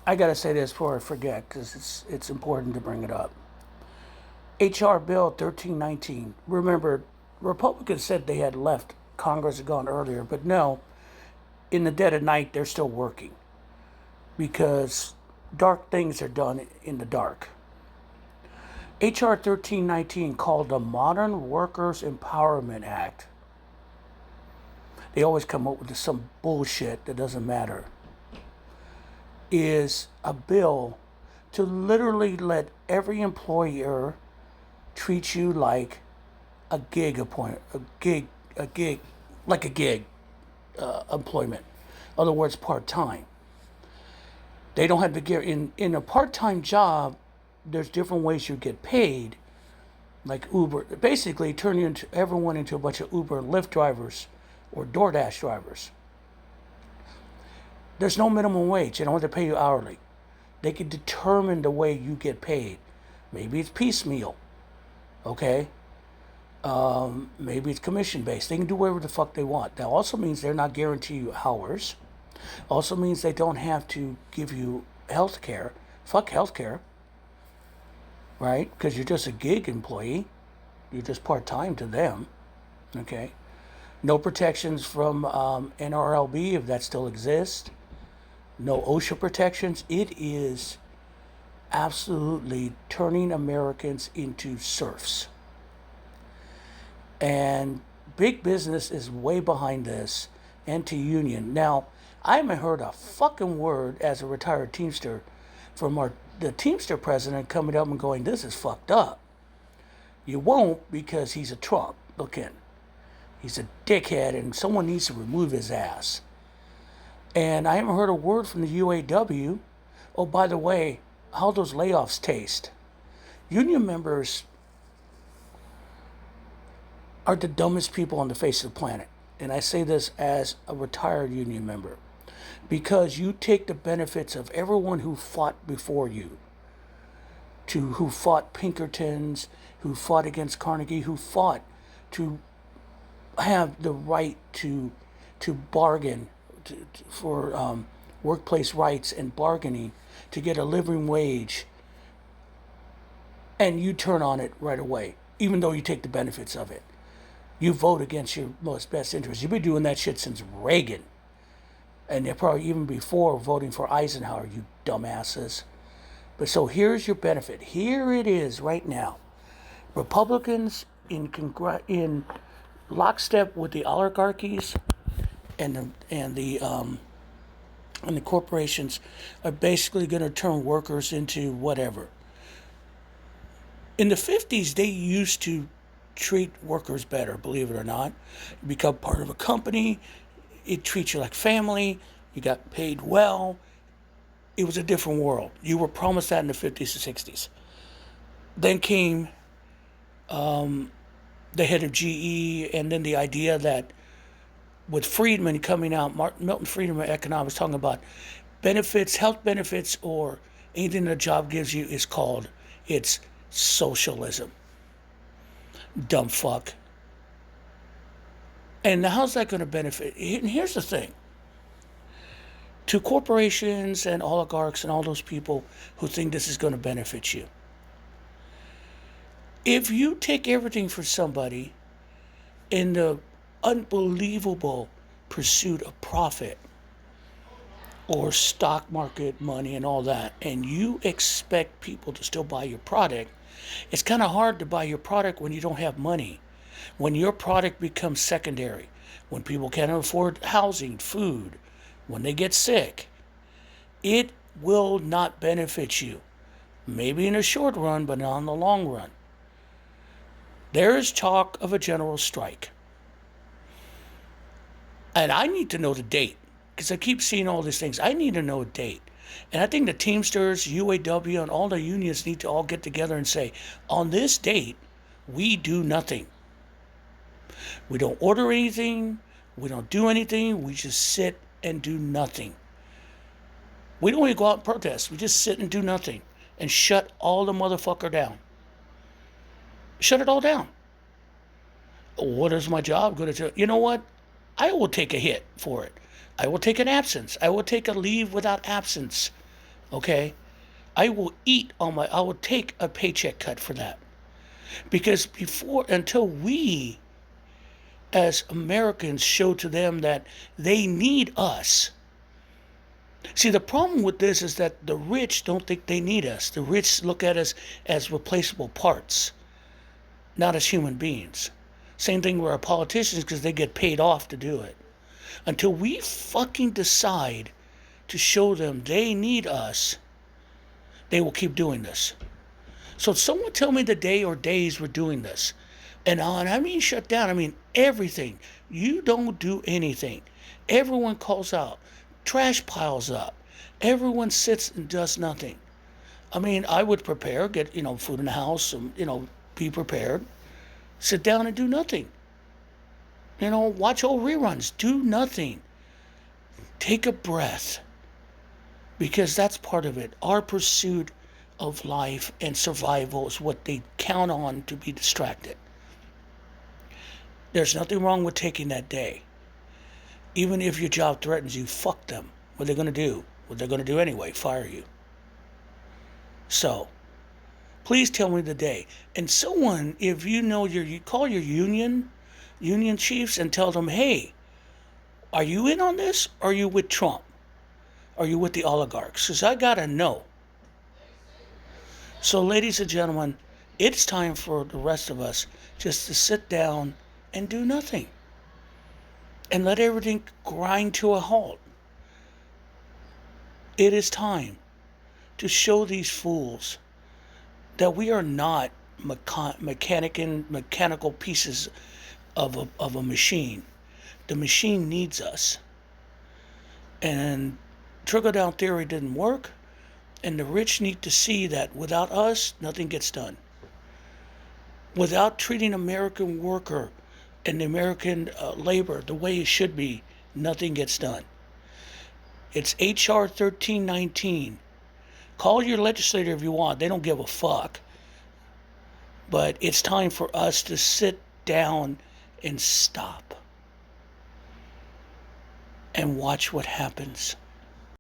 I gotta say this before I forget because it's important to bring it up. H.R. Bill 1319. Remember, Republicans said they had left. Congress had gone earlier, but no. In the dead of night, they're still working because dark things are done in the dark. H.R. 1319, called the Modern Workers Empowerment Act. They always come up with some bullshit that doesn't matter. Is a bill to literally let every employer treat you like a gig appointment, like a gig employment. In other words, part time. They don't have to get in a part time job. There's different ways you get paid, like Uber. Basically, turn everyone into a bunch of Uber and Lyft drivers or DoorDash drivers. There's no minimum wage. They don't have to pay you hourly. They can determine the way you get paid. Maybe it's piecemeal, okay? Maybe it's commission based. They can do whatever the fuck they want. That also means they're not guaranteeing you hours. Also means they don't have to give you health care. Fuck health care, right? Because you're just a gig employee. You're just part-time to them, okay? No protections from NRLB, if that still exists. No OSHA protections. It is absolutely turning Americans into serfs. And big business is way behind this, anti-union. Now, I haven't heard a fucking word as a retired Teamster from the Teamster president coming up and going, this is fucked up. You won't, because he's a Trump. Look in. He's a dickhead and someone needs to remove his ass. And I haven't heard a word from the UAW. Oh, by the way, how those layoffs taste. Union members are the dumbest people on the face of the planet. And I say this as a retired union member. Because you take the benefits of everyone who fought before you. Who fought Pinkertons, who fought against Carnegie, who fought to have the right to bargain for workplace rights and bargaining to get a living wage, and you turn on it right away, even though you take the benefits of it. You vote against your most best interests. You've been doing that shit since Reagan, and they're probably even before voting for Eisenhower, you dumbasses. But so here's your benefit. Here it is right now. Republicans in lockstep with the oligarchies and the corporations are basically going to turn workers into whatever. In the 50s, they used to treat workers better, believe it or not. You become part of a company, it treats you like family, you got paid well. It was a different world. You were promised that in the 50s and 60s. Then came the head of GE, and then the idea that with Friedman coming out, Milton Friedman economics talking about benefits, health benefits, or anything that a job gives you is called, it's socialism. Dumb fuck. And how's that going to benefit? And here's the thing. To corporations and oligarchs and all those people who think this is going to benefit you. If you take everything for somebody in the unbelievable pursuit of profit or stock market money and all that, and you expect people to still buy your product, it's kind of hard to buy your product when you don't have money, when your product becomes secondary, when people can't afford housing, food, when they get sick. It will not benefit you. Maybe in the short run, but not in the long run. There is talk of a general strike. And I need to know the date, because I keep seeing all these things. I need to know a date. And I think the Teamsters, UAW, and all the unions need to all get together and say, on this date, we do nothing. We don't order anything. We don't do anything. We just sit and do nothing. We don't even go out and protest. We just sit and do nothing and shut all the motherfucker down. Shut it all down. What is my job going to do? You know what? I will take a hit for it. I will take an absence. I will take a leave without absence Okay? I will take a paycheck cut for that. Because until we as Americans show to them that they need us. See, the problem with this is that the rich don't think they need us. The rich look at us as replaceable parts, not as human beings. Same thing with our politicians because they get paid off to do it. Until we fucking decide to show them they need us, they will keep doing this. So someone tell me the day or days we're doing this. And I mean shut down, I mean everything. You don't do anything. Everyone calls out. Trash piles up. Everyone sits and does nothing. I mean, I would prepare, get, food in the house, be prepared. Sit down and do nothing. Watch old reruns. Do nothing. Take a breath. Because that's part of it. Our pursuit of life and survival is what they count on to be distracted. There's nothing wrong with taking that day. Even if your job threatens you, fuck them. What they're going to do? What they're going to do anyway, fire you. So, please tell me the day. And someone, if you call your union chiefs and tell them, hey, are you in on this? Or are you with Trump? Are you with the oligarchs? Because I got to know. So, ladies and gentlemen, it's time for the rest of us just to sit down and do nothing. And let everything grind to a halt. It is time to show these fools that we are not mechanical pieces of a machine. The machine needs us. And trickle-down theory didn't work. And the rich need to see that without us, nothing gets done. Without treating American worker and the American labor the way it should be, nothing gets done. It's H.R. 1319. Call your legislator if you want. They don't give a fuck. But it's time for us to sit down and stop and watch what happens.